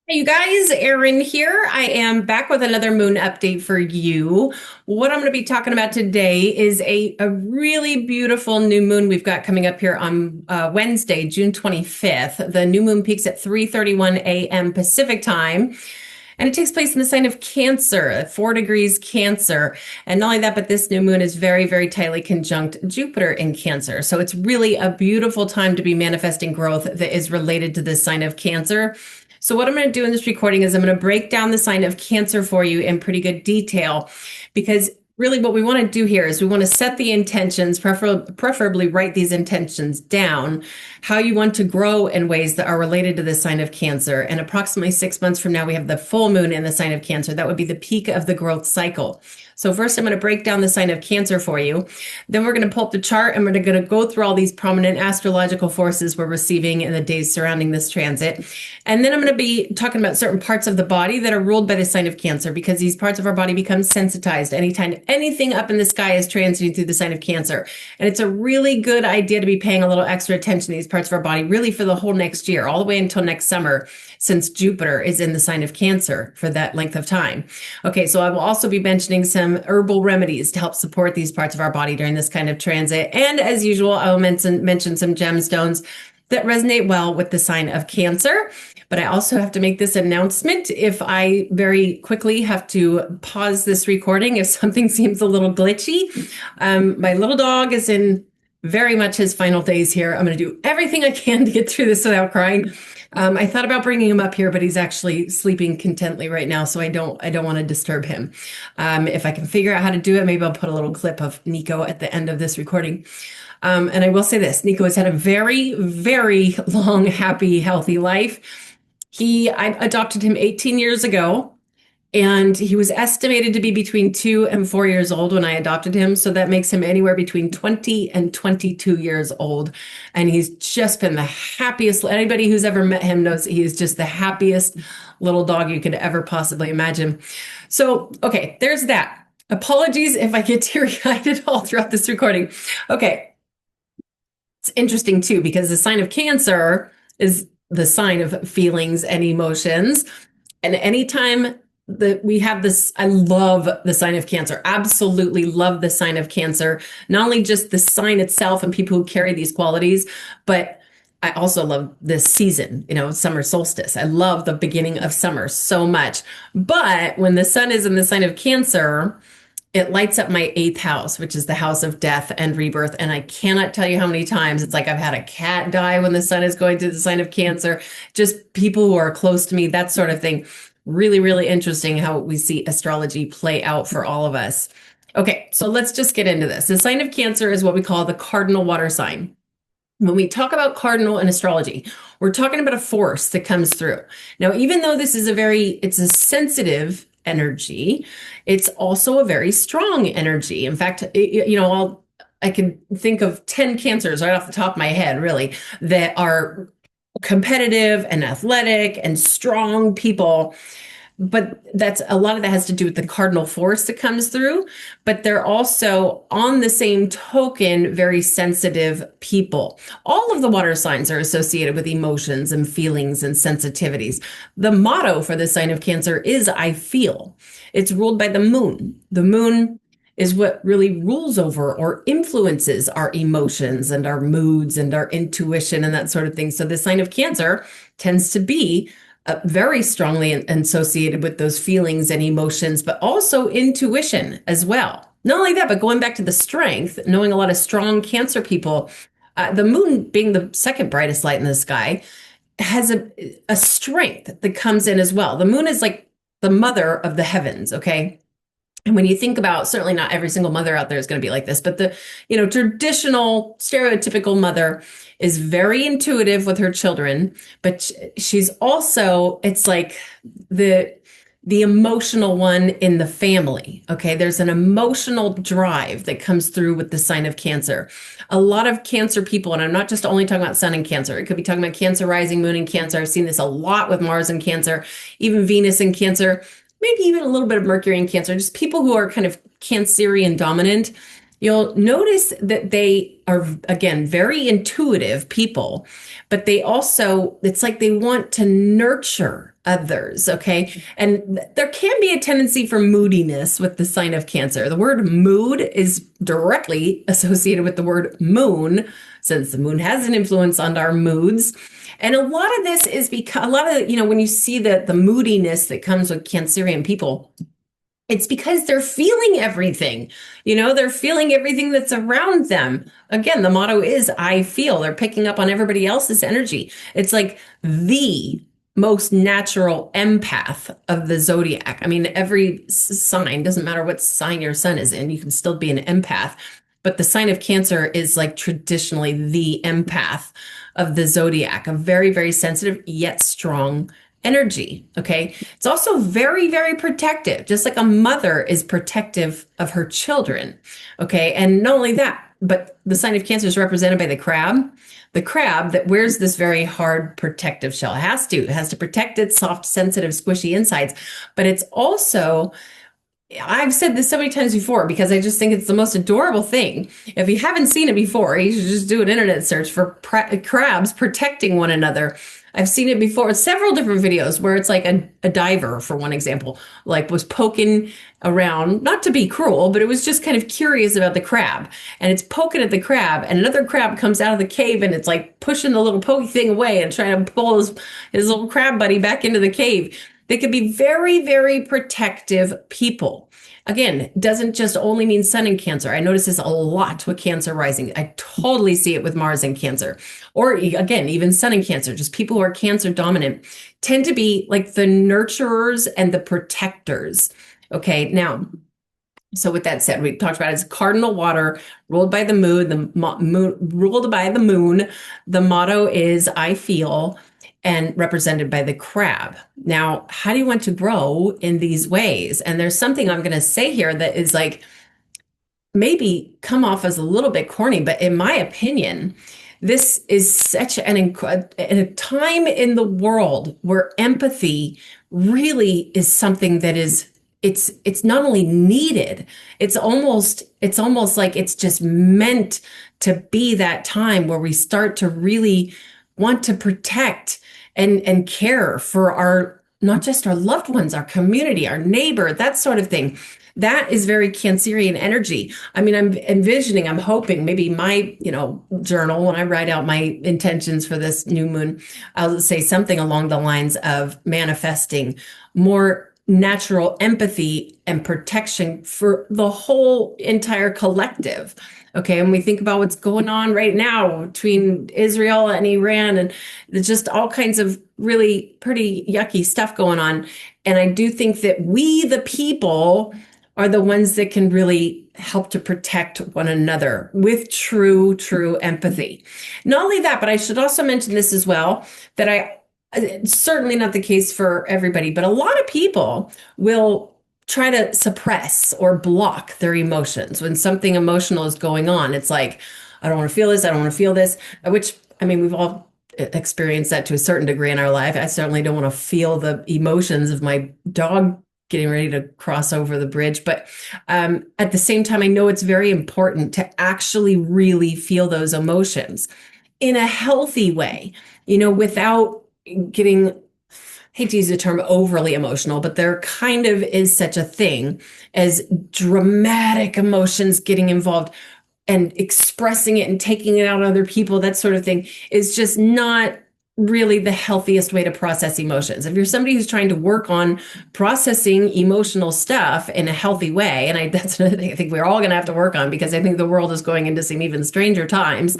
Hey, you guys, Erin here. I am back with another moon update for you. What I'm going to be talking about today is a really beautiful new moon we've got coming up here on Wednesday, June 25th. The new moon peaks at 3:31 a.m. Pacific time. And it takes place in the sign of Cancer, at 4 degrees Cancer. And not only that, but this new moon is very, very tightly conjunct Jupiter in Cancer. So it's really a beautiful time to be manifesting growth that is related to this sign of Cancer. So what I'm going to do in this recording is I'm going to break down the sign of Cancer for you in pretty good detail, because really what we want to do here is we want to set the intentions, preferably write these intentions down, how you want to grow in ways that are related to the sign of Cancer. And approximately 6 months from now, we have the full moon in the sign of Cancer. That would be the peak of the growth cycle. So first, I'm going to break down the sign of Cancer for you. Then we're going to pull up the chart and we're going to go through all these prominent astrological forces we're receiving in the days surrounding this transit. And then I'm going to be talking about certain parts of the body that are ruled by the sign of Cancer, because these parts of our body become sensitized anytime anything up in the sky is transiting through the sign of Cancer. And it's a really good idea to be paying a little extra attention to these parts of our body, really for the whole next year, all the way until next summer, since Jupiter is in the sign of Cancer for that length of time. Okay, so I will also be mentioning some herbal remedies to help support these parts of our body during this kind of transit. And as usual, I will mention some gemstones that resonate well with the sign of Cancer. But I also have to make this announcement if I very quickly have to pause this recording if something seems a little glitchy. My little dog is in very much his final days here. I'm going to do everything I can to get through this without crying. I thought about bringing him up here, but he's actually sleeping contently right now, so I don't want to disturb him. If I can figure out how to do it, maybe I'll put a little clip of Nico at the end of this recording. And I will say this, Nico has had a very, very long, happy, healthy life. I adopted him 18 years ago, and he was estimated to be between 2 and 4 years old when I adopted him. So that makes him anywhere between 20 and 22 years old. And he's just been the happiest. Anybody who's ever met him knows he is just the happiest little dog you could ever possibly imagine. So, okay, there's that. Apologies if I get teary-eyed at all throughout this recording. Okay. It's interesting too, because the sign of Cancer is the sign of feelings and emotions. And anytime that we have this, I love the sign of Cancer, absolutely love the sign of Cancer, not only just the sign itself and people who carry these qualities, but I also love this season, summer solstice. I love the beginning of summer so much. But when the sun is in the sign of Cancer, it lights up my 8th house, which is the house of death and rebirth. And I cannot tell you how many times it's like I've had a cat die when the sun is going through the sign of Cancer, just people who are close to me, that sort of thing. Really, really interesting how we see astrology play out for all of us. Okay, so let's just get into this. The sign of Cancer is what we call the cardinal water sign. When we talk about cardinal in astrology, we're talking about a force that comes through. Now, even though this is it's a sensitive energy, it's also a very strong energy. In fact, I can think of 10 Cancers right off the top of my head, really, that are competitive and athletic and strong people. But that's a lot of that has to do with the cardinal force that comes through. But they're also, on the same token, very sensitive people. All of the water signs are associated with emotions and feelings and sensitivities. The motto for the sign of Cancer is I feel. It's ruled by the moon. The moon is what really rules over or influences our emotions and our moods and our intuition and that sort of thing. So the sign of Cancer tends to be very strongly associated with those feelings and emotions, but also intuition as well. Not only that, but going back to the strength, knowing a lot of strong Cancer people, the moon being the second brightest light in the sky has a strength that comes in as well. The moon is like the mother of the heavens, okay? And when you think about, certainly not every single mother out there is going to be like this, but the, traditional stereotypical mother is very intuitive with her children, but she's also, it's like the emotional one in the family. Okay. There's an emotional drive that comes through with the sign of Cancer. A lot of Cancer people, and I'm not just only talking about Sun in Cancer, it could be talking about Cancer rising, Moon in Cancer. I've seen this a lot with Mars in Cancer, even Venus in Cancer, maybe even a little bit of Mercury in Cancer, just people who are kind of Cancerian dominant. you'll notice that they are, again, very intuitive people, but they also, it's like they want to nurture others, okay? And there can be a tendency for moodiness with the sign of Cancer. The word mood is directly associated with the word moon, since the moon has an influence on our moods. And a lot of this is because a lot of, when you see the moodiness that comes with Cancerian people, it's because they're feeling everything. They're feeling everything that's around them. Again, the motto is I feel. They're picking up on everybody else's energy. It's like the most natural empath of the zodiac. I mean, every sign, doesn't matter what sign your sun is in, you can still be an empath. But the sign of Cancer is like traditionally the empath of the zodiac, a very, very sensitive yet strong energy. Okay. It's also very, very protective, just like a mother is protective of her children. Okay. And not only that, but the sign of Cancer is represented by the crab that wears this very hard protective shell. It has to protect its soft, sensitive, squishy insides. But it's also, I've said this so many times before because I just think it's the most adorable thing. If you haven't seen it before, you should just do an internet search for crabs protecting one another. I've seen it before, several different videos where it's like a diver, for one example, like was poking around, not to be cruel, but it was just kind of curious about the crab. And it's poking at the crab, and another crab comes out of the cave and it's like pushing the little pokey thing away and trying to pull his little crab buddy back into the cave. They could be very, very protective people. Again, doesn't just only mean sun in Cancer. I notice this a lot with Cancer rising. I totally see it with Mars in Cancer. Or again, even sun in Cancer, just people who are Cancer dominant tend to be like the nurturers and the protectors. Okay, now, so with that said, we talked about it's cardinal water ruled by the moon, ruled by the moon. The motto is I feel, and represented by the crab. Now, how do you want to grow in these ways? And there's something I'm going to say here that is like maybe come off as a little bit corny, but in my opinion, this is such a time in the world where empathy really is something that is it's not only needed, it's almost like it's just meant to be that time where we start to really want to protect and care for our, not just our loved ones, our community, our neighbor, that sort of thing. That is very Cancerian energy. I mean, I'm envisioning, I'm hoping maybe my, journal, when I write out my intentions for this new moon, I'll say something along the lines of manifesting more natural empathy and protection for the whole entire collective. Okay, and we think about what's going on right now between Israel and Iran, and there's just all kinds of really pretty yucky stuff going on. And I do think that we, the people, are the ones that can really help to protect one another with true, true empathy. Not only that, but I should also mention this as well, that it's certainly not the case for everybody, but a lot of people will try to suppress or block their emotions when something emotional is going on. It's like, I don't want to feel this. I don't want to feel this, which, I mean, we've all experienced that to a certain degree in our life. I certainly don't want to feel the emotions of my dog getting ready to cross over the bridge. But at the same time, I know it's very important to actually really feel those emotions in a healthy way, without getting, hate to use the term overly emotional, but there kind of is such a thing as dramatic emotions getting involved, and expressing it and taking it out on other people, that sort of thing is just not really the healthiest way to process emotions. If you're somebody who's trying to work on processing emotional stuff in a healthy way, and that's another thing I think we're all going to have to work on, because I think the world is going into some even stranger times,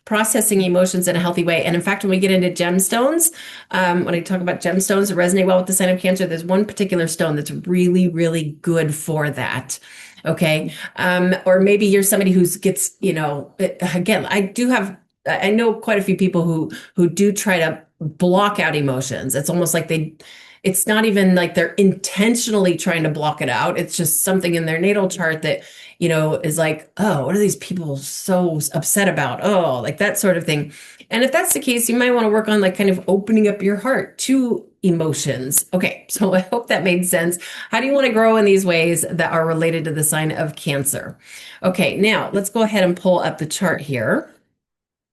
processing emotions in a healthy way. And in fact, when we get into gemstones, when I talk about gemstones that resonate well with the sign of Cancer, there's one particular stone that's really, really good for that. Okay. Or maybe you're somebody gets, again, I know quite a few people who do try to block out emotions. It's almost like it's not even like they're intentionally trying to block it out. It's just something in their natal chart that, is like, oh, what are these people so upset about? Oh, like that sort of thing. And if that's the case, you might want to work on like kind of opening up your heart to emotions. Okay, so I hope that made sense. How do you want to grow in these ways that are related to the sign of Cancer? Okay, now let's go ahead and pull up the chart here.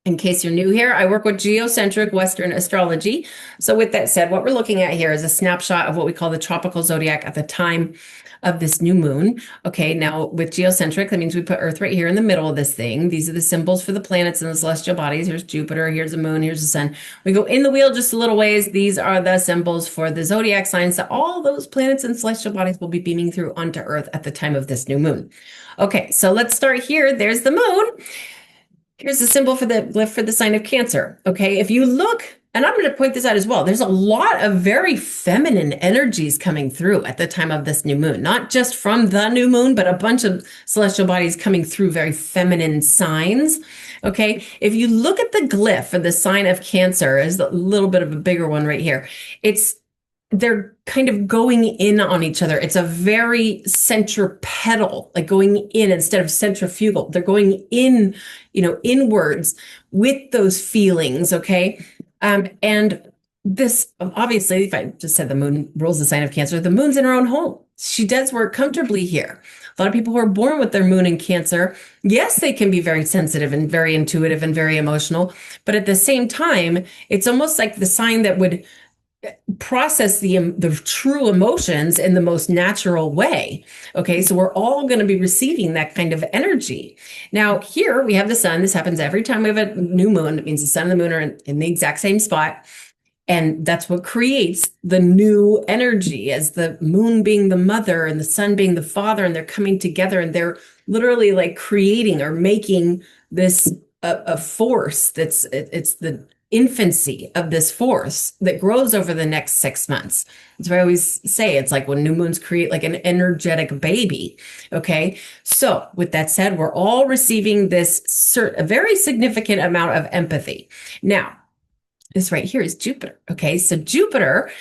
In case you're new here, I work with geocentric Western astrology. So with that said, what we're looking at here is a snapshot of what we call the tropical zodiac at the time of this new moon. Okay, now with geocentric, that means we put Earth right here in the middle of this thing. These are the symbols for the planets and the celestial bodies. Here's Jupiter, here's the moon, here's the sun. We go in the wheel just a little ways. These are the symbols for the zodiac signs that all those planets and celestial bodies will be beaming through onto Earth at the time of this new moon. Okay, so let's start here. There's the moon. Here's the symbol for the glyph for the sign of Cancer. Okay, if you look, and I'm going to point this out as well, there's a lot of very feminine energies coming through at the time of this new moon, not just from the new moon, but a bunch of celestial bodies coming through very feminine signs. Okay, if you look at the glyph for the sign of Cancer, is a little bit of a bigger one right here. They're kind of going in on each other. It's a very centripetal, like going in instead of centrifugal. They're going in, inwards with those feelings, okay? And this, obviously, if I just said the moon rules the sign of Cancer, the moon's in her own home. She does work comfortably here. A lot of people who are born with their moon in Cancer, yes, they can be very sensitive and very intuitive and very emotional, but at the same time, it's almost like the sign that would process the true emotions in the most natural way. Okay, so we're all going to be receiving that kind of energy. Now, here we have the sun. This happens every time we have a new moon. It means the sun and the moon are in the exact same spot. And that's what creates the new energy, as the moon being the mother and the sun being the father, and they're coming together and they're literally like creating or making this a force it's the infancy of this force that grows over the next 6 months. That's what I always say. It's like when new moons create like an energetic baby. Okay. So with that said, we're all receiving this a very significant amount of empathy. Now, this right here is Jupiter. Okay. So Jupiter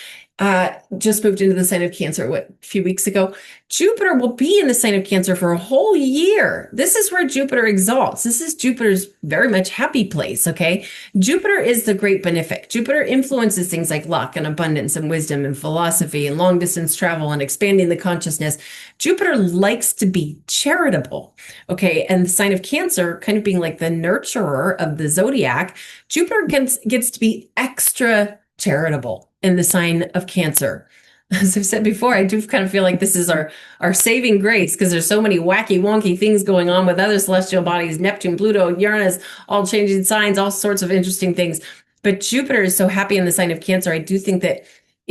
just moved into the sign of Cancer, a few weeks ago. Jupiter will be in the sign of Cancer for a whole year. This is where Jupiter exalts. This is Jupiter's very much happy place, okay? Jupiter is the great benefic. Jupiter influences things like luck and abundance and wisdom and philosophy and long distance travel and expanding the consciousness. Jupiter likes to be charitable, okay? And the sign of Cancer, kind of being like the nurturer of the zodiac, Jupiter gets to be extra charitable in the sign of Cancer. As I've said before, I do kind of feel like this is our saving grace, because there's so many wacky, wonky things going on with other celestial bodies, Neptune, Pluto, Uranus, all changing signs, all sorts of interesting things. But Jupiter is so happy in the sign of Cancer. I do think that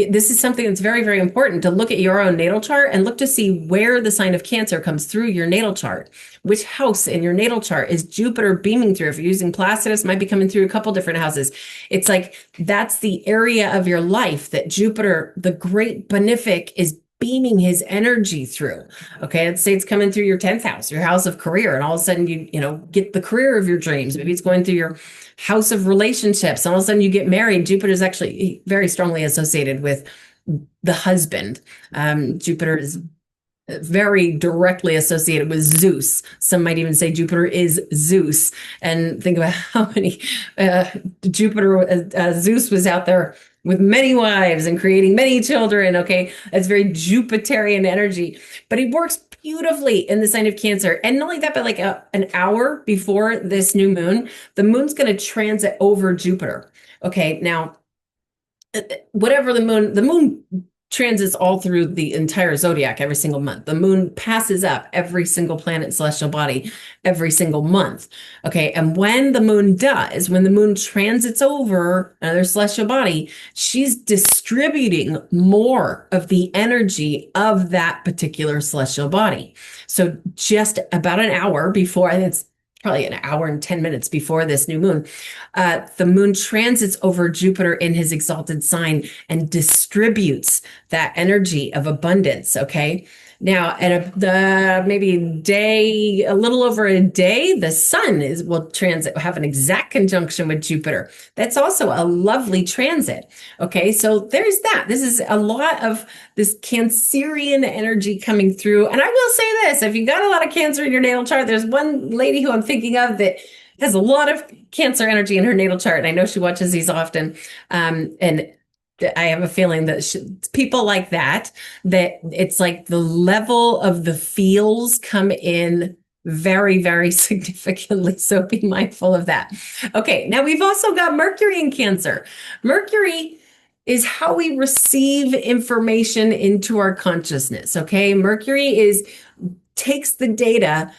this is something that's very, very important to look at your own natal chart and look to see where the sign of Cancer comes through your natal chart. Which house in your natal chart is Jupiter beaming through? If you're using Placidus, it might be coming through a couple different houses. It's like that's the area of your life that Jupiter, the great benefic, is beaming his energy through. Okay, let's say it's coming through your 10th house, your house of career, and all of a sudden you get the career of your dreams. Maybe it's going through your house of relationships, and all of a sudden you get married. Jupiter is actually very strongly associated with the husband. Jupiter is very directly associated with Zeus. Some might even say Jupiter is Zeus. And think about how many Zeus was out there with many wives and creating many children. Okay, that's very Jupiterian energy, but he works beautifully in the sign of Cancer. And not only that, but like an hour before this new moon, the moon's going to transit over Jupiter. Okay, now whatever the moon transits all through the entire zodiac every single month. The moon passes up every single planet, celestial body every single month. Okay. And when the moon transits over another celestial body, she's distributing more of the energy of that particular celestial body. So just about an hour before, and it's probably an hour and 10 minutes before this new moon, the moon transits over Jupiter in his exalted sign and distributes that energy of abundance. Okay. Now, at maybe a little over a day, the sun will have an exact conjunction with Jupiter. That's also a lovely transit. Okay, so there's that. This is a lot of this Cancerian energy coming through. And I will say this: if you got a lot of Cancer in your natal chart, there's one lady who I'm thinking of that has a lot of Cancer energy in her natal chart, and I know she watches these often. And I have a feeling that people like that it's like the level of the feels come in very, very significantly. So be mindful of that. Okay, now we've also got Mercury in Cancer. Mercury is how we receive information into our consciousness. Okay, Mercury takes the data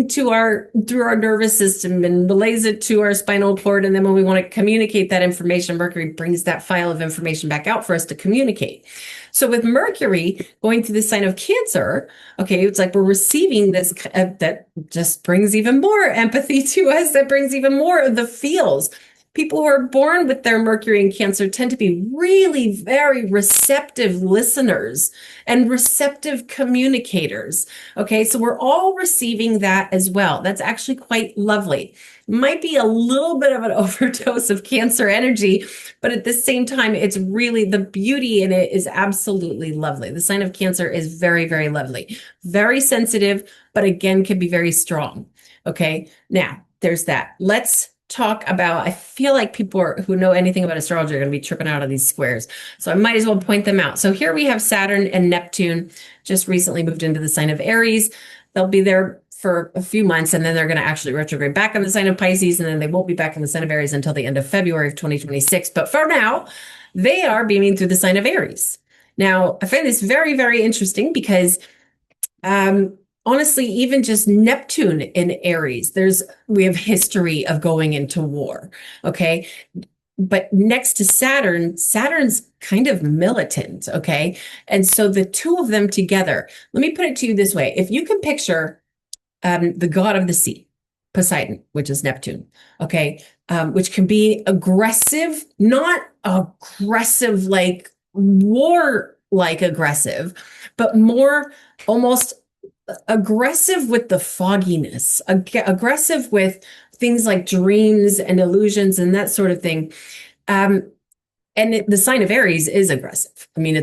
through our nervous system and relays it to our spinal cord. And then when we want to communicate that information, Mercury brings that file of information back out for us to communicate. So with Mercury going through the sign of Cancer, okay, it's like we're receiving this that just brings even more empathy to us, that brings even more of the feels. People who are born with their Mercury in Cancer tend to be really very receptive listeners and receptive communicators. Okay, so we're all receiving that as well. That's actually quite lovely. Might be a little bit of an overdose of Cancer energy, but at the same time, it's really the beauty in it is absolutely lovely. The sign of Cancer is very, very lovely, very sensitive, but again, can be very strong. Okay, now there's that. Let's talk about, I feel like people who know anything about astrology are going to be tripping out of these squares. So I might as well point them out. So here we have Saturn and Neptune just recently moved into the sign of Aries. They'll be there for a few months, and then they're going to actually retrograde back in the sign of Pisces, and then they won't be back in the sign of Aries until the end of February of 2026. But for now, they are beaming through the sign of Aries. Now, I find this very, very interesting because honestly, even just Neptune in Aries, we have history of going into war. Okay. But next to Saturn's kind of militant. Okay. And so the two of them together, let me put it to you this way. If you can picture the god of the sea, Poseidon, which is Neptune, okay, which can be aggressive, not aggressive like war like aggressive, but more almost aggressive with the fogginess, aggressive with things like dreams and illusions and that sort of thing. The sign of Aries is aggressive. I mean,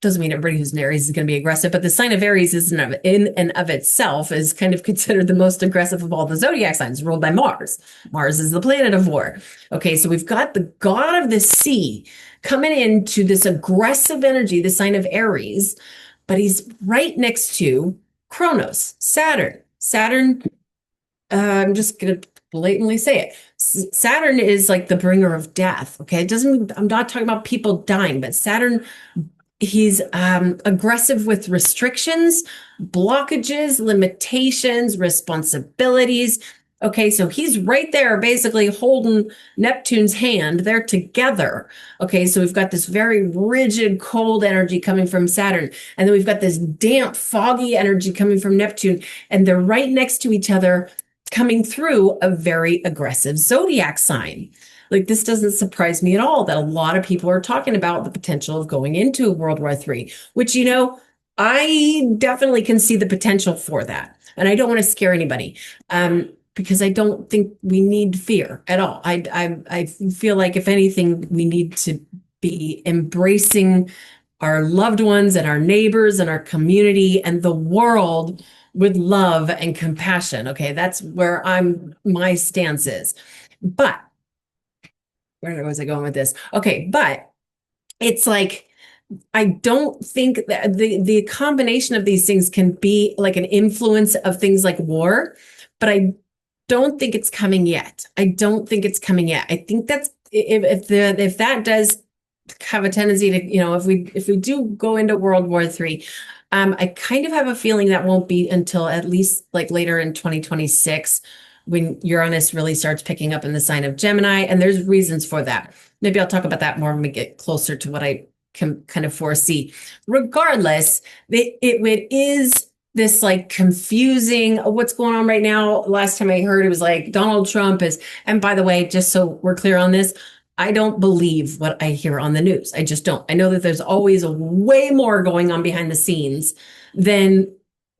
doesn't mean everybody who's in Aries is going to be aggressive, but the sign of Aries in and of itself is kind of considered the most aggressive of all the zodiac signs, ruled by Mars. Mars is the planet of war. Okay, so we've got the god of the sea coming into this aggressive energy, the sign of Aries, but he's right next to Kronos, Saturn. I'm just going to blatantly say it. Saturn is like the bringer of death. Okay. I'm not talking about people dying, but Saturn, he's aggressive with restrictions, blockages, limitations, responsibilities. Okay, so he's right there basically holding Neptune's hand. They're together. Okay, so we've got this very rigid, cold energy coming from Saturn. And then we've got this damp, foggy energy coming from Neptune. And they're right next to each other, coming through a very aggressive zodiac sign. Like, this doesn't surprise me at all that a lot of people are talking about the potential of going into World War III, which, I definitely can see the potential for that. And I don't want to scare anybody. Because I don't think we need fear at all. I feel like, if anything, we need to be embracing our loved ones and our neighbors and our community and the world with love and compassion. Okay, that's where my stance is. But where was I going with this? Okay, but it's like, I don't think that the combination of these things can be like an influence of things like war, but I don't think it's coming yet. I don't think it's coming yet. I think that's if that does have a tendency to, if we do go into World War III, I kind of have a feeling that won't be until at least like later in 2026 when Uranus really starts picking up in the sign of Gemini, and there's reasons for that. Maybe I'll talk about that more when we get closer to what I can kind of foresee. Regardless, it is this like confusing what's going on right now. Last time I heard, it was like Donald Trump and by the way, just so we're clear on this, I don't believe what I hear on the news. I just don't. I know that there's always a way more going on behind the scenes than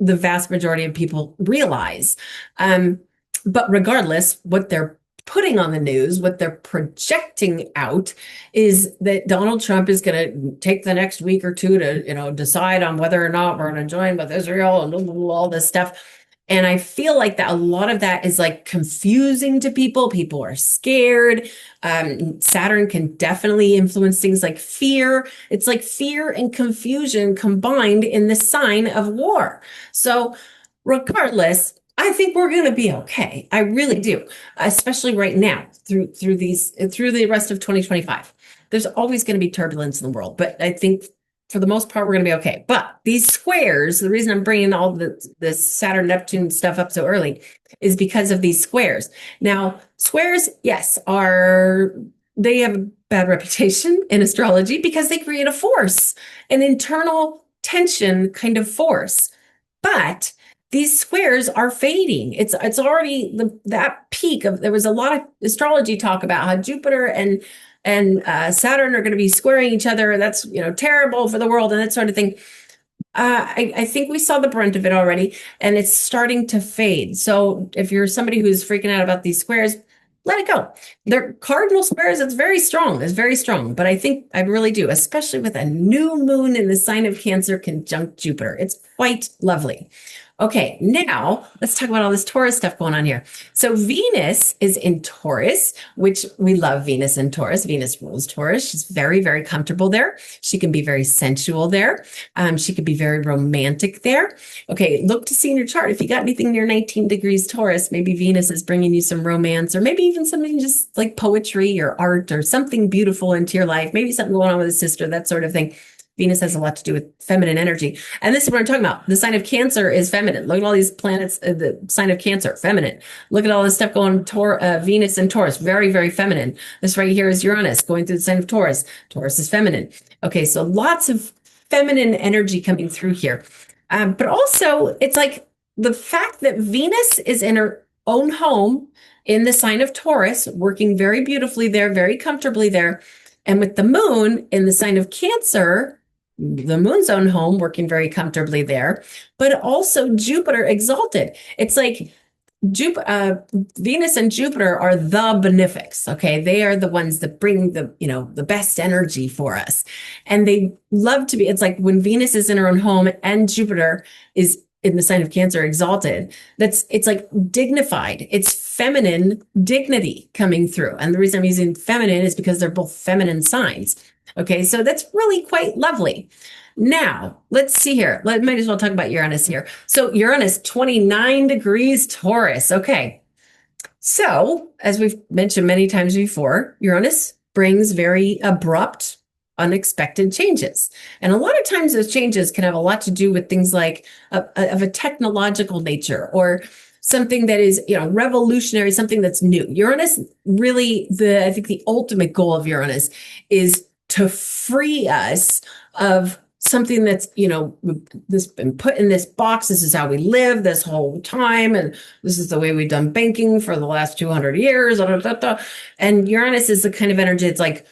the vast majority of people realize. But regardless, what they're putting on the news, what they're projecting out, is that Donald Trump is going to take the next week or two to, decide on whether or not we're going to join with Israel and all this stuff. And I feel like that a lot of that is like confusing to people. People are scared. Saturn can definitely influence things like fear. It's like fear and confusion combined in the sign of war. So regardless, I think we're going to be okay. I really do, especially right now through the rest of 2025. There's always going to be turbulence in the world, but I think for the most part, we're going to be okay. But these squares, the reason I'm bringing all the Saturn Neptune stuff up so early is because of these squares. Now, squares, yes, they have a bad reputation in astrology because they create a force, an internal tension kind of force. But these squares are fading. It's already that peak of, there was a lot of astrology talk about how Jupiter and Saturn are going to be squaring each other. And that's, terrible for the world and that sort of thing. I think we saw the brunt of it already, and it's starting to fade. So if you're somebody who's freaking out about these squares, let it go. They're cardinal squares. It's very strong. It's very strong. But I think I really do, especially with a new moon in the sign of Cancer conjunct Jupiter. It's quite lovely. Okay, now let's talk about all this Taurus stuff going on here. So Venus is in Taurus, which we love Venus in Taurus. Venus rules Taurus. She's very, very comfortable there. She can be very sensual there. She could be very romantic there. Okay, look to see in your chart. If you got anything near 19 degrees Taurus, maybe Venus is bringing you some romance, or maybe even something just like poetry or art or something beautiful into your life. Maybe something going on with a sister, that sort of thing. Venus has a lot to do with feminine energy. And this is what I'm talking about. The sign of Cancer is feminine. Look at all these planets, the sign of Cancer, feminine. Look at all this stuff going Venus and Taurus, very, very feminine. This right here is Uranus going through the sign of Taurus. Taurus is feminine. Okay, so lots of feminine energy coming through here. But also, it's like the fact that Venus is in her own home in the sign of Taurus, working very beautifully there, very comfortably there. And with the moon in the sign of Cancer, the moon's own home, working very comfortably there, but also Jupiter exalted. It's like Venus and Jupiter are the benefics. Okay, they are the ones that bring the best energy for us, and they love to be. It's like when Venus is in her own home and Jupiter is in the sign of Cancer exalted. It's like dignified. It's feminine dignity coming through, and the reason I'm using feminine is because they're both feminine signs. Okay, so that's really quite lovely. Now, let's see here. Might as well talk about Uranus here. So Uranus, 29 degrees Taurus. Okay, so as we've mentioned many times before, Uranus brings very abrupt, unexpected changes. And a lot of times those changes can have a lot to do with things like of a technological nature, or something that is, revolutionary, something that's new. Uranus really, I think the ultimate goal of Uranus is to free us of something that's, this been put in this box. This is how we live this whole time. And this is the way we've done banking for the last 200 years. And Uranus is the kind of energy that's like,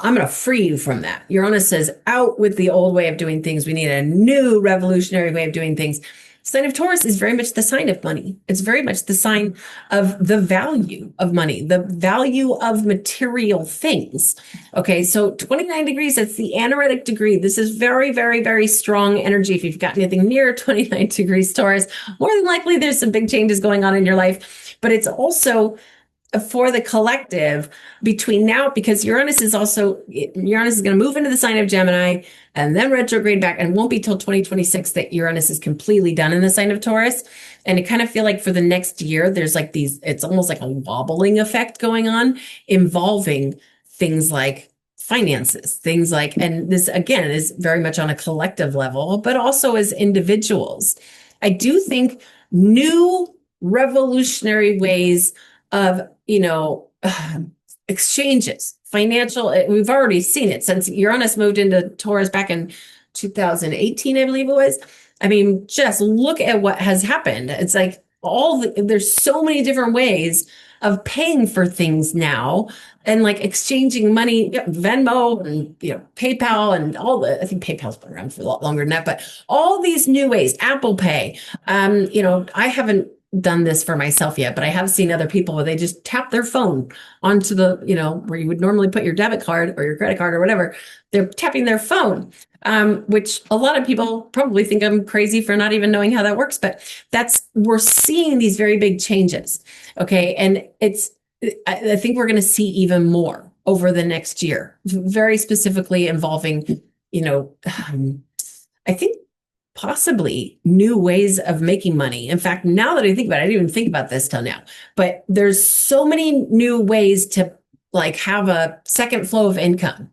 I'm going to free you from that. Uranus says, out with the old way of doing things. We need a new revolutionary way of doing things. Sign of Taurus is very much the sign of money. It's very much the sign of the value of money, the value of material things. Okay, so 29 degrees, that's the Anhydrite degree. This is very, very, very strong energy. If you've got anything near 29 degrees Taurus, more than likely there's some big changes going on in your life, but it's also for the collective between now, because Uranus is going to move into the sign of Gemini and then retrograde back, and won't be till 2026 that Uranus is completely done in the sign of Taurus. And it kind of feel like for the next year, there's like it's almost like a wobbling effect going on, involving things like finances, things like, and this again is very much on a collective level, but also as individuals. I do think new revolutionary ways of, exchanges, financial, we've already seen it since Uranus moved into Taurus back in 2018, I believe it was. I mean, just look at what has happened. It's like there's so many different ways of paying for things now, and like exchanging money, Venmo and PayPal and I think PayPal's been around for a lot longer than that, but all these new ways, Apple Pay. I haven't done this for myself yet, but I have seen other people where they just tap their phone onto the, where you would normally put your debit card or your credit card or whatever. They're tapping their phone, which a lot of people probably think I'm crazy for not even knowing how that works, but we're seeing these very big changes. Okay. And I think we're going to see even more over the next year, very specifically involving, I think possibly new ways of making money. In fact, now that I think about it, I didn't even think about this till now, but there's so many new ways to like have a second flow of income,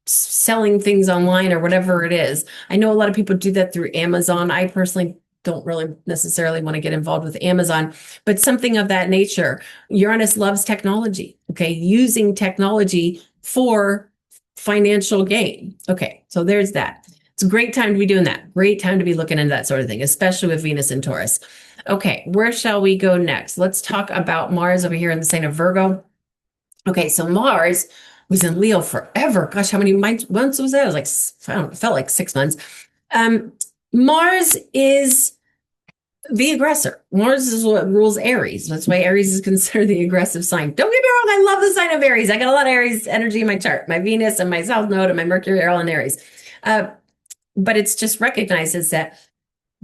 selling things online or whatever it is. I know a lot of people do that through Amazon. I personally don't really necessarily want to get involved with Amazon, but something of that nature. Uranus loves technology, okay? Using technology for financial gain. Okay, so there's that. It's a great time to be doing that. Great time to be looking into that sort of thing, especially with Venus and Taurus. Okay, where shall we go next? Let's talk about Mars over here in the sign of Virgo. Okay, so Mars was in Leo forever. Gosh, how many months was that? It was like, I don't know, it felt like 6 months. Mars is the aggressor. Mars is what rules Aries. That's why Aries is considered the aggressive sign. Don't get me wrong, I love the sign of Aries. I got a lot of Aries energy in my chart. My Venus and my South Node and my Mercury are all in Aries. But it's just recognizes that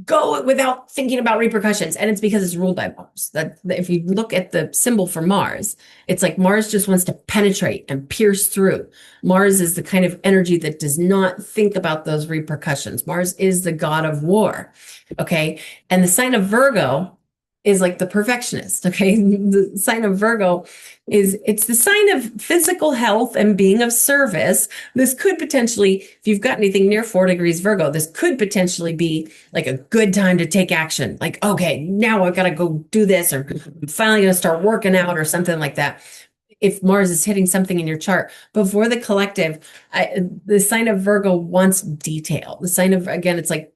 go without thinking about repercussions. And it's because it's ruled by Mars. That if you look at the symbol for Mars, it's like Mars just wants to penetrate and pierce through. Mars is the kind of energy that does not think about those repercussions. Mars is the god of war. Okay. And the sign of Virgo is like the perfectionist. Okay. The sign of Virgo it's the sign of physical health and being of service. This could potentially, if you've got anything near 4 degrees Virgo, this could potentially be like a good time to take action. Like, okay, now I've got to go do this, or I'm finally going to start working out or something like that. If Mars is hitting something in your chart, but for the collective, the sign of Virgo wants detail. The sign of, again, it's like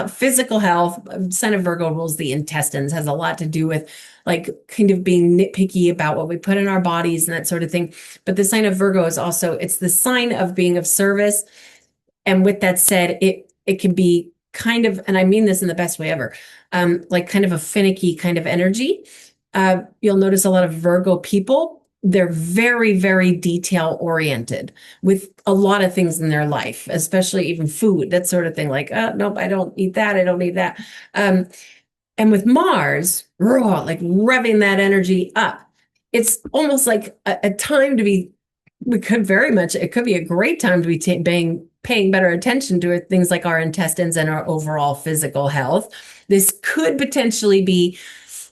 physical health. Sign of Virgo rules the intestines, has a lot to do with like kind of being nitpicky about what we put in our bodies and that sort of thing. But the sign of Virgo is also, it's the sign of being of service. And with that said, it can be kind of, and I mean this in the best way ever, like kind of a finicky kind of energy. You'll notice a lot of Virgo people, they're very, very detail oriented with a lot of things in their life, especially even food, that sort of thing. Like, nope, I don't eat that. I don't need that. And with Mars, like revving that energy up, it's almost like a time to be, it could be a great time to be paying better attention to things like our intestines and our overall physical health. This could potentially be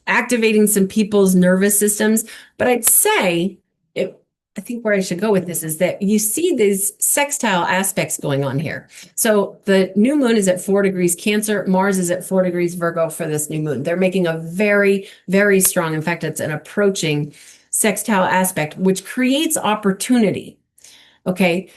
activating some people's nervous systems. But I'd say, I think where I should go with this is that you see these sextile aspects going on here. So the new moon is at 4 degrees Cancer. Mars is at 4 degrees Virgo for this new moon. They're making a very, very strong, in fact, it's an approaching sextile aspect, which creates opportunity. Okay.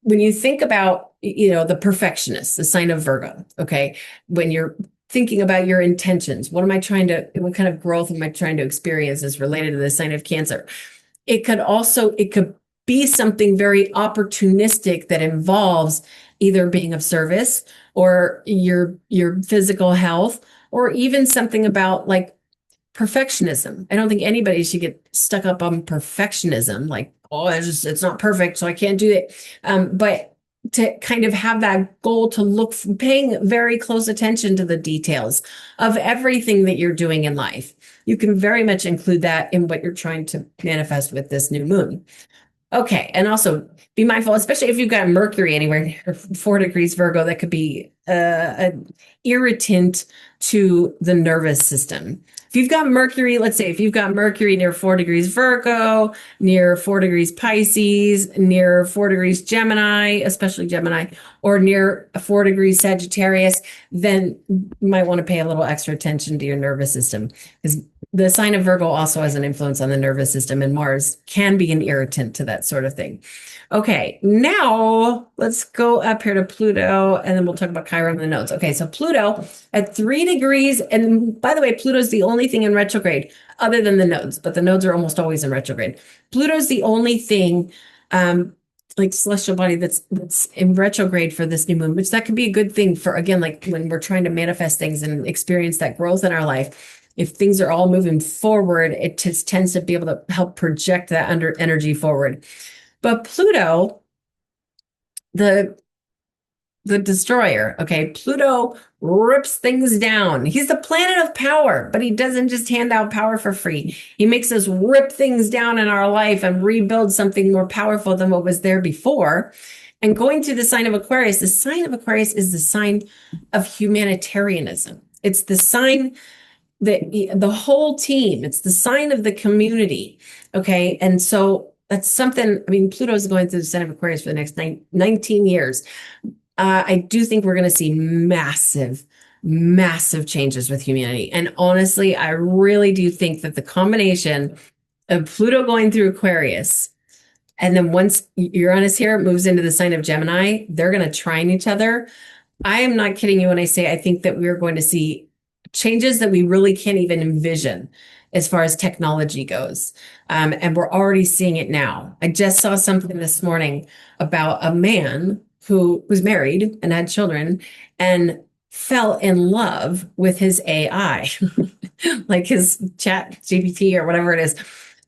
When you think about, the perfectionist, the sign of Virgo, okay, when you're thinking about your intentions, what kind of growth am I trying to experience is related to the sign of Cancer. It could be something very opportunistic that involves either being of service or your physical health, or even something about like perfectionism. I don't think anybody should get stuck up on perfectionism. Like, oh, it's not perfect, so I can't do it. But to kind of have that goal to paying very close attention to the details of everything that you're doing in life. You can very much include that in what you're trying to manifest with this new moon. Okay. And also be mindful, especially if you've got Mercury anywhere near 4 degrees Virgo, that could be an irritant to the nervous system. If you've got Mercury, let's say if you've got Mercury near 4 degrees Virgo, near 4 degrees Pisces, near 4 degrees Gemini, especially Gemini, or near 4 degrees Sagittarius, then you might want to pay a little extra attention to your nervous system, because the sign of Virgo also has an influence on the nervous system, and Mars can be an irritant to that sort of thing. Okay, now let's go up here to Pluto, and then we'll talk about Chiron and the nodes. Okay, so Pluto at 3 degrees, and by the way, Pluto's the only thing in retrograde other than the nodes, but the nodes are almost always in retrograde. Pluto's the only thing like celestial body that's in retrograde for this new moon, which that could be a good thing for, again, like when we're trying to manifest things and experience that growth in our life. If things are all moving forward, it just tends to be able to help project that under energy forward. But Pluto, the destroyer, okay, Pluto rips things down. He's the planet of power, but he doesn't just hand out power for free. He makes us rip things down in our life and rebuild something more powerful than what was there before. And going to the sign of Aquarius, the sign of Aquarius is the sign of humanitarianism. It's the sign that the whole team, it's the sign of the community. Okay. And so that's something, I mean, Pluto's going through the sign of Aquarius for the next 19 years. I do think we're going to see massive, massive changes with humanity. And honestly, I really do think that the combination of Pluto going through Aquarius, and then once Uranus here moves into the sign of Gemini, they're going to trine each other. I am not kidding you when I say I think that we're going to see changes that we really can't even envision as far as technology goes. And we're already seeing it now. I just saw something this morning about a man who was married and had children and fell in love with his AI, like his chat GPT or whatever it is,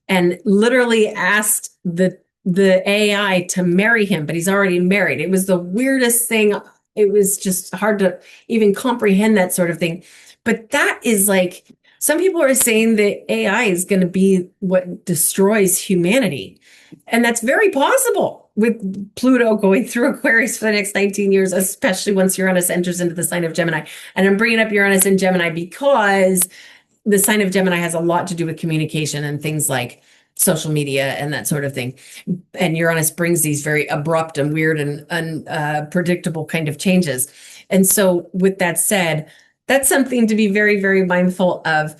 and literally asked the AI to marry him, but he's already married. It was the weirdest thing. It was just hard to even comprehend that sort of thing. But that is like, some people are saying that AI is going to be what destroys humanity. And that's very possible with Pluto going through Aquarius for the next 19 years, especially once Uranus enters into the sign of Gemini. And I'm bringing up Uranus and Gemini because the sign of Gemini has a lot to do with communication and things like social media and that sort of thing. And Uranus brings these very abrupt and weird and unpredictable kind of changes. And so with that said, that's something to be very, very mindful of.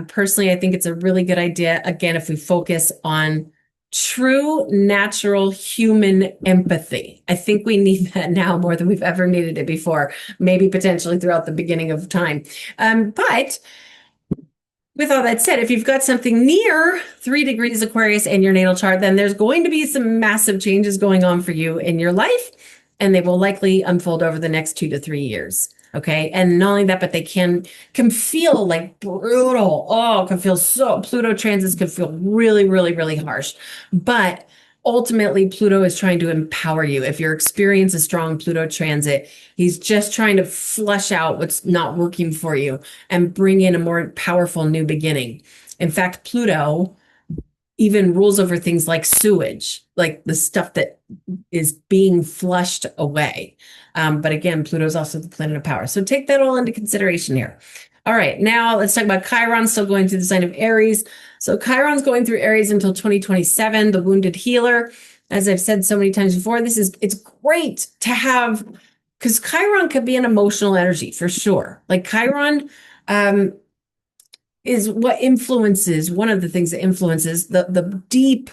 Personally, I think it's a really good idea. Again, if we focus on true, natural human empathy. I think we need that now more than we've ever needed it before, maybe potentially throughout the beginning of time. But with all that said, if you've got something near 3 degrees Aquarius in your natal chart, then there's going to be some massive changes going on for you in your life, and they will likely unfold over the next 2 to 3 years. Okay. And not only that, but they can feel like brutal. Oh, can feel so, Pluto transits can feel really, really, really harsh. But ultimately, Pluto is trying to empower you. If you're experiencing a strong Pluto transit, he's just trying to flesh out what's not working for you and bring in a more powerful new beginning. In fact, Pluto even rules over things like sewage, like the stuff that is being flushed away. But again, Pluto is also the planet of power. So take that all into consideration here. All right, now let's talk about Chiron still going through the sign of Aries. So Chiron's going through Aries until 2027, the wounded healer. As I've said so many times before, it's great to have, because Chiron could be an emotional energy for sure. Like Chiron, is what influences, one of the things that influences the deep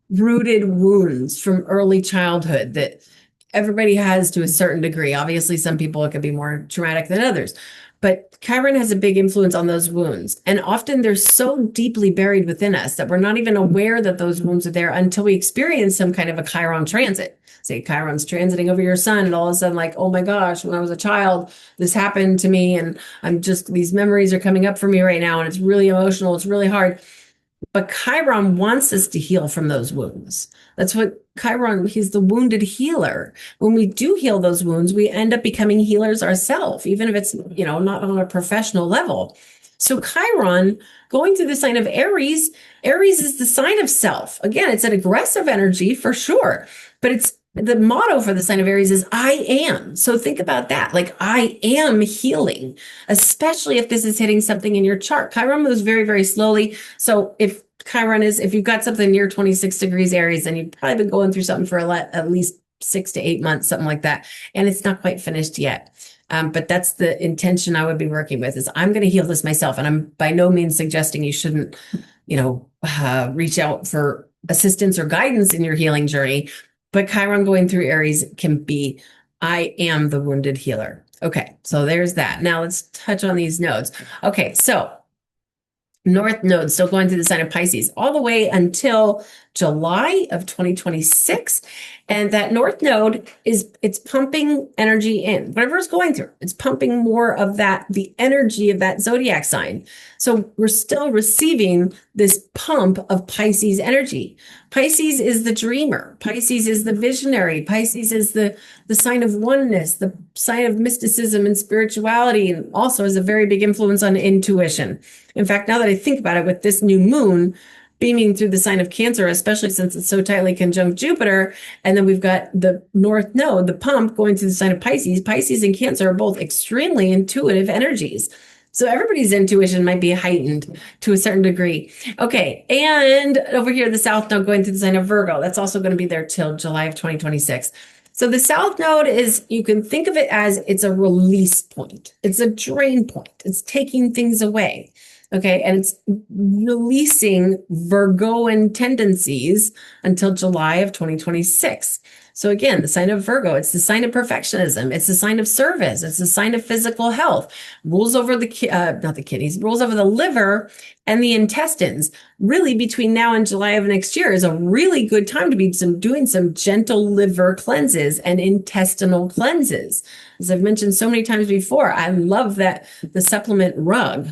rooted wounds from early childhood that everybody has to a certain degree. Obviously, some people, it could be more traumatic than others, but Chiron has a big influence on those wounds. And often they're so deeply buried within us that we're not even aware that those wounds are there until we experience some kind of a Chiron transit. Say Chiron's transiting over your sun, and all of a sudden, like, oh my gosh, when I was a child, this happened to me, and these memories are coming up for me right now, and it's really emotional, it's really hard. But Chiron wants us to heal from those wounds. That's what Chiron, he's the wounded healer. When we do heal those wounds, we end up becoming healers ourselves, even if it's, not on a professional level. So Chiron, going through the sign of Aries, Aries is the sign of self. Again, it's an aggressive energy for sure, but it's the motto for the sign of Aries is I am. So think about that. Like, I am healing, especially if this is hitting something in your chart. Chiron moves very, very slowly. So if you've got something near 26 degrees Aries, then you've probably been going through something for at least 6 to 8 months, something like that. And it's not quite finished yet. But that's the intention I would be working with, is I'm going to heal this myself. And I'm by no means suggesting you shouldn't, reach out for assistance or guidance in your healing journey. But Chiron going through Aries can be, I am the wounded healer. Okay, so there's that. Now let's touch on these nodes. Okay, so North node still going through the sign of Pisces all the way until July of 2026. And that north node it's pumping energy in. Whatever it's going through, it's pumping more of that, the energy of that zodiac sign. So we're still receiving this pump of Pisces energy. Pisces is the dreamer. Pisces is the visionary. Pisces is the sign of oneness, the sign of mysticism and spirituality, and also has a very big influence on intuition. In fact, now that I think about it, with this new moon beaming through the sign of Cancer, especially since it's so tightly conjunct Jupiter, and then we've got the north node, the pump, going through the sign of Pisces. Pisces and Cancer are both extremely intuitive energies. So everybody's intuition might be heightened to a certain degree. Okay, and over here, the south node going through the sign of Virgo. That's also going to be there till July of 2026. So the south node is, you can think of it as, it's a release point. It's a drain point. It's taking things away. Okay, and it's releasing Virgoan tendencies until July of 2026. So again, the sign of Virgo, it's the sign of perfectionism. It's the sign of service. It's the sign of physical health. Rules over the, not the kidneys, rules over the liver and the intestines. Really, between now and July of next year is a really good time to be doing some gentle liver cleanses and intestinal cleanses. As I've mentioned so many times before, I love that the supplement rug,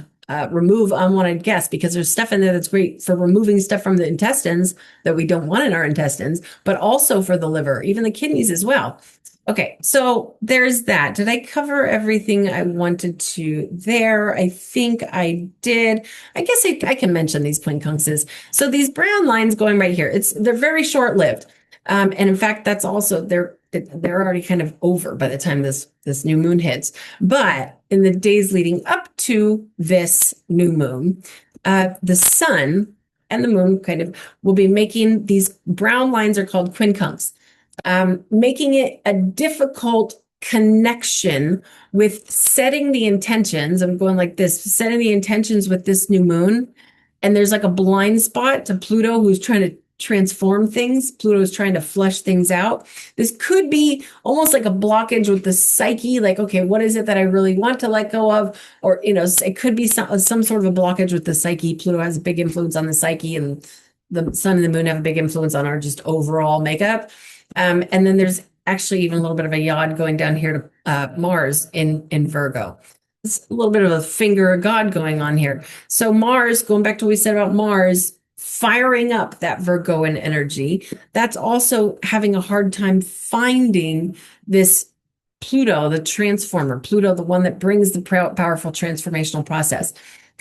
remove unwanted guests, because there's stuff in there that's great for removing stuff from the intestines that we don't want in our intestines, but also for the liver, even the kidneys as well. Okay, so there's that. Did I cover everything I wanted to there? I think I did. I guess I can mention these quincunxes. So these brown lines going right here, they're very short-lived. And in fact, that's also, they're already kind of over by the time this new moon hits. But in the days leading up to this new moon, the sun and the moon kind of will be making these brown lines, are called quincunx, making it a difficult connection with setting the intentions. I'm going like this, setting the intentions with this new moon. And there's like a blind spot to Pluto, who's trying to transform things. Pluto is trying to flush things out. This could be almost like a blockage with the psyche, like, okay, what is it that I really want to let go of? Or, it could be some sort of a blockage with the psyche. Pluto has a big influence on the psyche, and the sun and the moon have a big influence on our just overall makeup. And then there's actually even a little bit of a yod going down here to Mars in Virgo. It's a little bit of a finger of God going on here. So Mars, going back to what we said about Mars, firing up that Virgoan energy, that's also having a hard time finding this Pluto, the transformer, Pluto, the one that brings the powerful transformational process.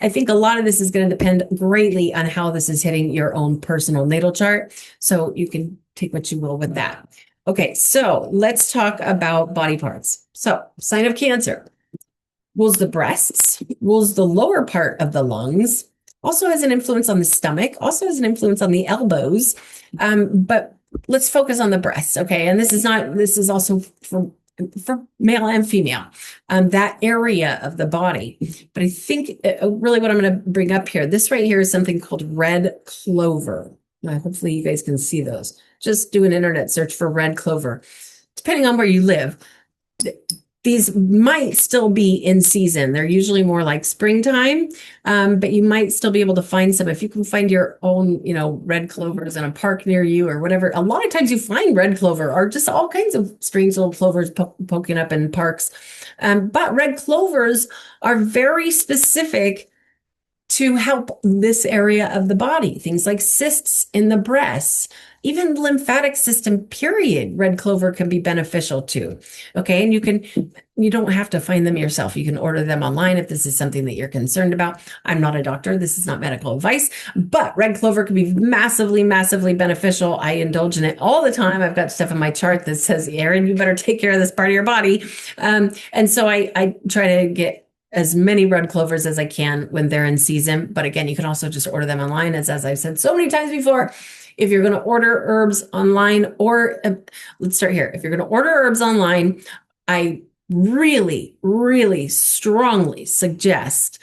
I think a lot of this is going to depend greatly on how this is hitting your own personal natal chart. So you can take what you will with that. Okay, so let's talk about body parts. So sign of Cancer rules the breasts, rules the lower part of the lungs, also has an influence on the stomach, also has an influence on the elbows. But let's focus on the breasts, okay? And this is also for male and female, that area of the body. But I think really what I'm going to bring up here, this right here is something called red clover. Hopefully you guys can see those. Just do an internet search for red clover. Depending on where you live, these might still be in season. They're usually more like springtime, but you might still be able to find some. If you can find your own, red clovers in a park near you or whatever. A lot of times you find red clover or just all kinds of strange little clovers poking up in parks. But red clovers are very specific to help this area of the body. Things like cysts in the breasts, even the lymphatic system, period. Red clover can be beneficial too. Okay. And you don't have to find them yourself. You can order them online if this is something that you're concerned about. I'm not a doctor. This is not medical advice, but red clover can be massively, massively beneficial. I indulge in it all the time. I've got stuff in my chart that says, Erin, you better take care of this part of your body. And so I try to get as many red clovers as I can when they're in season. But again, you can also just order them online. As I've said so many times before, if you're going to order herbs online, or let's start here. If you're going to order herbs online, I really, really strongly suggest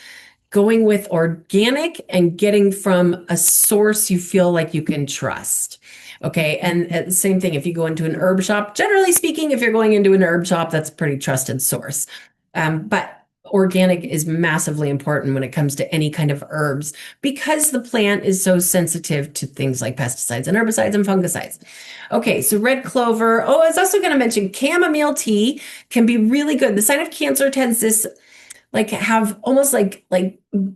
going with organic and getting from a source you feel like you can trust. Okay. And the same thing, if you go into an herb shop, generally speaking, if you're going into an herb shop, that's a pretty trusted source. But organic is massively important when it comes to any kind of herbs because the plant is so sensitive to things like pesticides and herbicides and fungicides. Okay, so red clover. Oh, I was also going to mention chamomile tea can be really good. The sign of Cancer tends this like have almost like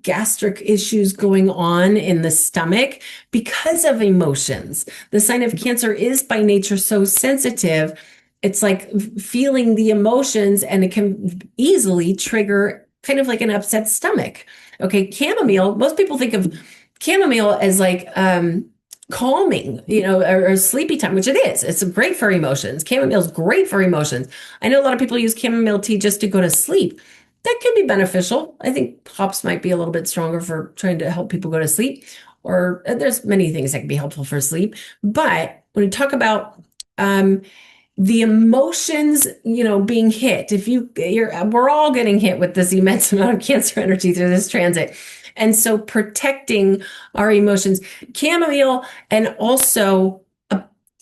gastric issues going on in the stomach because of emotions. The sign of Cancer is by nature so sensitive. It's like feeling the emotions, and it can easily trigger kind of like an upset stomach. Okay, chamomile, most people think of chamomile as like calming, or sleepy time, which it is. It's great for emotions. Chamomile is great for emotions. I know a lot of people use chamomile tea just to go to sleep. That can be beneficial. I think hops might be a little bit stronger for trying to help people go to sleep, or there's many things that can be helpful for sleep. But when we talk about the emotions, being hit, we're all getting hit with this immense amount of Cancer energy through this transit. And so protecting our emotions, chamomile, and also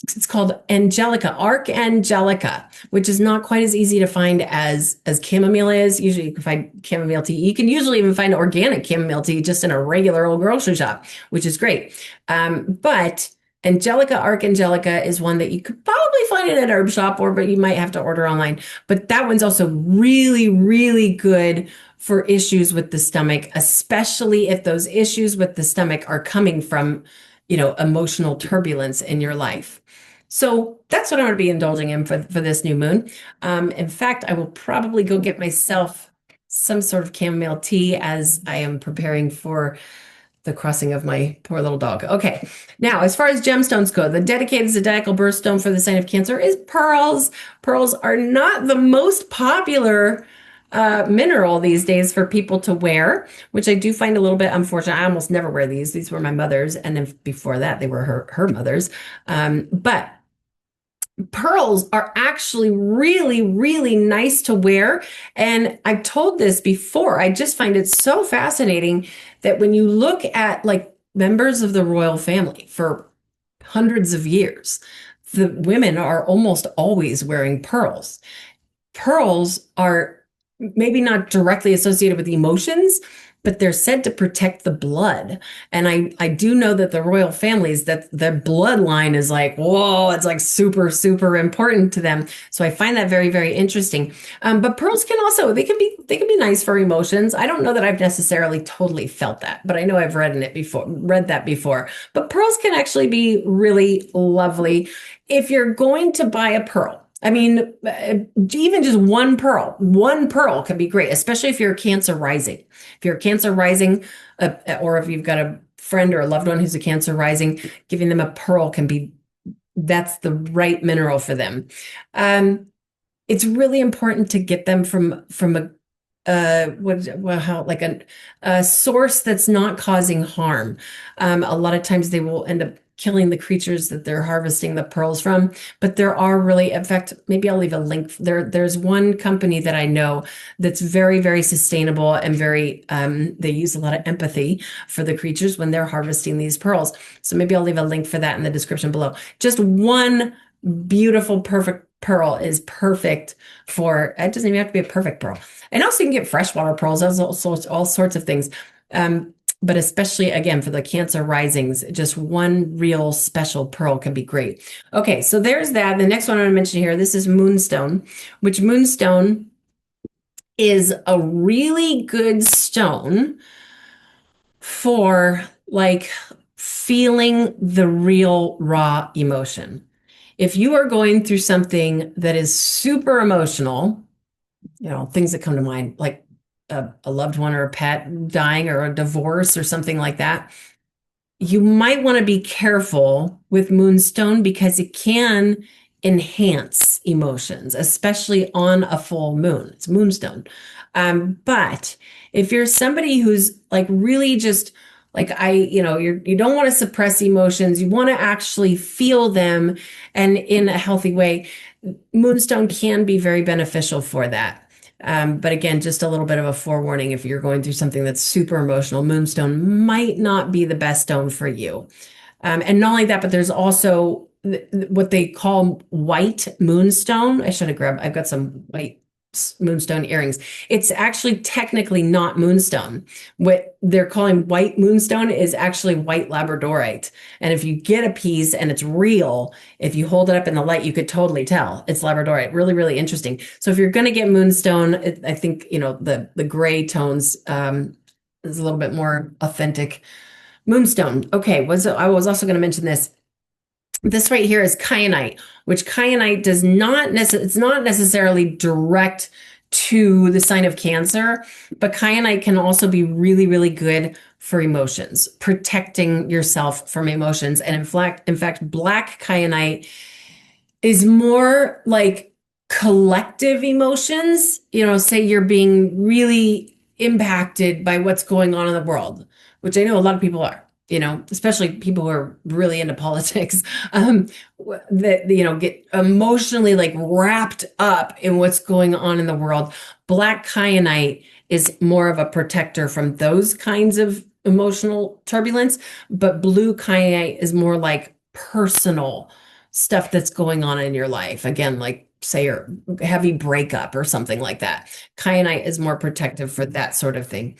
it's called Angelica, Archangelica, which is not quite as easy to find as chamomile is. Usually you can find chamomile tea. You can usually even find organic chamomile tea just in a regular old grocery shop, which is great. But Angelica, Archangelica is one that you could probably find it at herb shop, but you might have to order online. But that one's also really, really good for issues with the stomach, especially if those issues with the stomach are coming from, emotional turbulence in your life. So that's what I'm going to be indulging in for this new moon. In fact, I will probably go get myself some sort of chamomile tea as I am preparing for the crossing of my poor little dog. Okay, now as far as gemstones go, the dedicated zodiacal birthstone for the sign of Cancer is pearls. Pearls are not the most popular mineral these days for people to wear, which I do find a little bit unfortunate. I almost never wear these. These were my mother's, and then before that, they were her mother's. But pearls are actually really, really nice to wear. And I've told this before. I just find it so fascinating that when you look at like members of the royal family for hundreds of years, the women are almost always wearing pearls. Pearls are maybe not directly associated with emotions, but they're said to protect the blood. And I do know that the royal families, that their bloodline is like, whoa, it's like super, super important to them. So I find that very, very interesting. But pearls can also, they can be nice for emotions. I don't know that I've necessarily totally felt that, but I know I've read that before. But pearls can actually be really lovely. If you're going to buy a pearl, I mean, even just one pearl can be great, especially if you're a Cancer rising. If you're a Cancer rising, or if you've got a friend or a loved one who's a Cancer rising, giving them a pearl that's the right mineral for them. It's really important to get them from a source that's not causing harm. A lot of times they will end up killing the creatures that they're harvesting the pearls from. But there are really, in fact, maybe I'll leave a link. There's one company that I know that's very, very sustainable and they use a lot of empathy for the creatures when they're harvesting these pearls. So maybe I'll leave a link for that in the description below. Just one beautiful, perfect pearl is perfect for, it doesn't even have to be a perfect pearl. And also you can get freshwater pearls, all sorts of things. But especially, again, for the Cancer risings, just one real special pearl can be great. Okay, so there's that. The next one I'm going to mention here, this is Moonstone, which Moonstone is a really good stone for like feeling the real raw emotion. If you are going through something that is super emotional, things that come to mind, like a loved one or a pet dying or a divorce or something like that, you might want to be careful with Moonstone because it can enhance emotions, especially on a full moon. It's Moonstone. But if you're somebody who's like really just like you don't want to suppress emotions, you want to actually feel them, and in a healthy way, Moonstone can be very beneficial for that. But again, just a little bit of a forewarning, if you're going through something that's super emotional, Moonstone might not be the best stone for you. And not only that, but there's also what they call white moonstone. I've got some white moonstone earrings. It's actually technically not moonstone. What they're calling white moonstone is actually white labradorite. And if you get a piece and it's real, if you hold it up in the light, you could totally tell it's labradorite. Really, really interesting. So if you're going to get moonstone, I think, you know, the gray tones is a little bit more authentic. Moonstone. Okay, I was also going to mention this. This right here is kyanite, which kyanite does not it's not necessarily direct to the sign of Cancer, but kyanite can also be really, really good for emotions, protecting yourself from emotions. And in fact, black kyanite is more like collective emotions. You know, say you're being really impacted by what's going on in the world, which I know a lot of people are, you know, especially people who are really into politics, that, you know, get emotionally like wrapped up in what's going on in the world. Black kyanite is more of a protector from those kinds of emotional turbulence, but blue kyanite is more like personal stuff that's going on in your life. Again, like say a heavy breakup or something like that. Kyanite is more protective for that sort of thing.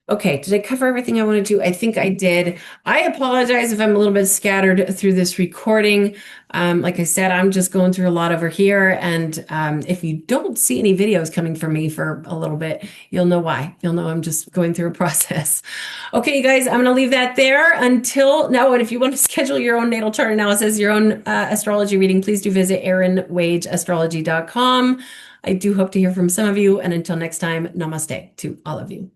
Okay, did I cover everything I wanted to? I think I did. I apologize if I'm a little bit scattered through this recording. Like I said, I'm just going through a lot over here. And if you don't see any videos coming from me for a little bit, you'll know why. You'll know I'm just going through a process. Okay, you guys, I'm going to leave that there until now. And if you want to schedule your own natal chart analysis, your own astrology reading, please do visit erinwageastrology.com. I do hope to hear from some of you. And until next time, namaste to all of you.